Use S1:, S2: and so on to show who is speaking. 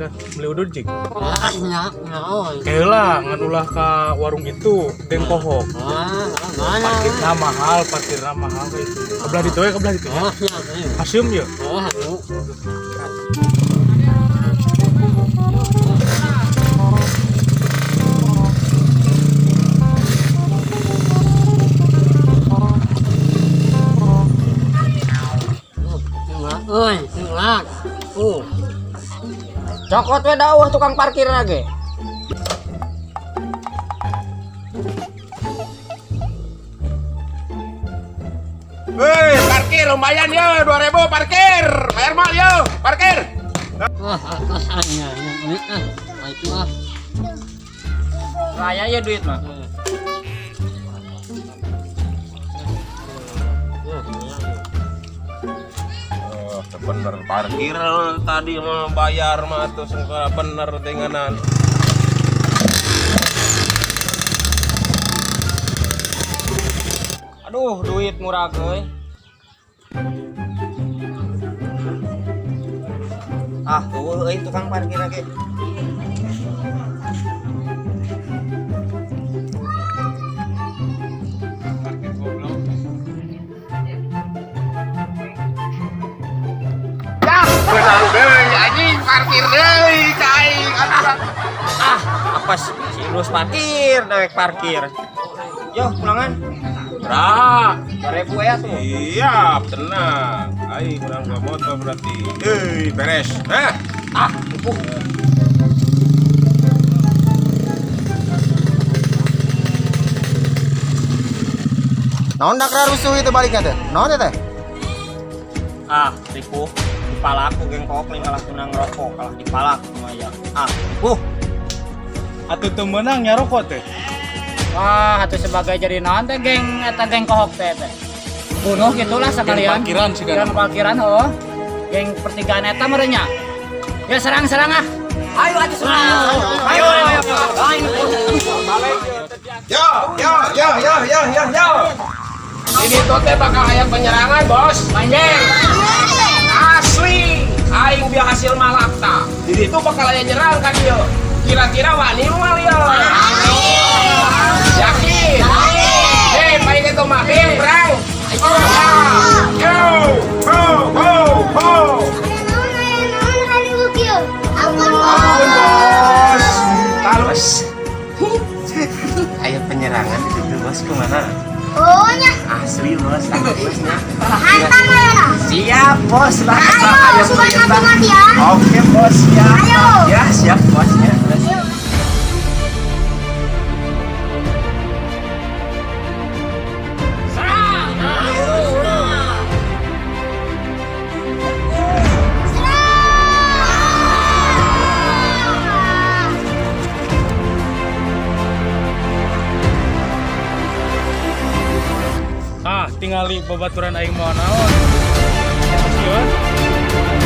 S1: dah beli udun cik.
S2: Nya, naon.
S1: Kela ngan ulah ka warung itu deng pohok.
S2: Mana?
S1: Parkirna mahal kayak itu. Kebelah ditu ya, kebelah ditu.
S2: Oh, nya.
S1: Asum ya.
S2: Oh, oi, tinggal.
S3: Cokot we dawuh tukang parkir lagi.
S4: Hei, parkir lumayan ya, 2.000 parkir. Bayar mal yo, parkir.
S2: Kasanya, ini baik mah.
S3: Raya ya duit mah.
S4: Oh, bener parkir tadi mah bayar mah tuh bener denganan.
S3: Aduh, duit murah euy. Ah, tuh euy tukang parkir lagi.
S4: Benar deui anjing parkir deui kai.
S3: Ah, apa sih si Indus parkir, dewek parkir. Yo, pulangan.
S4: Bra,
S3: 2.000 ya tuh.
S4: siap, tenang. Aing kurang bawa motor berarti. Beres. Hah?
S3: Ah,
S5: Naon dak rusuh itu baliknya teh? Naon teh?
S3: ah, tipu. Kepala aku geng kopling kalah tunang rokok, kalah dipalak ya. Ah,
S1: Atuh teu meunang nya rokok teh.
S6: Wah, atuh sebagai jadi naon teh geng eta geng kohok teh teh. Bunuh gitulah sekalian.
S1: Geng parkiran sih kan.
S6: Geng parkiran oh. Geng pertigaan eta merenya. Ya serang-serang ah. Ayo atuh serang. Ayo.
S4: Yo. Ini tuh teh bakal aya penyerangan, Bos.
S6: Panjang.
S4: Asli. Aing biar hasil malakta. Jadi itu bakal aya nyerang kan dia. Kira-kira wani mal ya. Yakin? Hei, paling itu mah perang. Yo. Ho. Ampun, Bos. Talus. Aya penyerangan di situ, Bos. Kemana?
S7: Oh nya,
S4: Asli, Bos. Bosnya.
S7: hantam ya nah.
S4: Siap, Bos. Lah,
S7: Ayo, sudah mati ya.
S4: Oke, Bos. Siap.
S7: Ayo.
S4: Ya, siap, Bosnya.
S1: Ah, tingali babaturan aing mau naon. Sieun.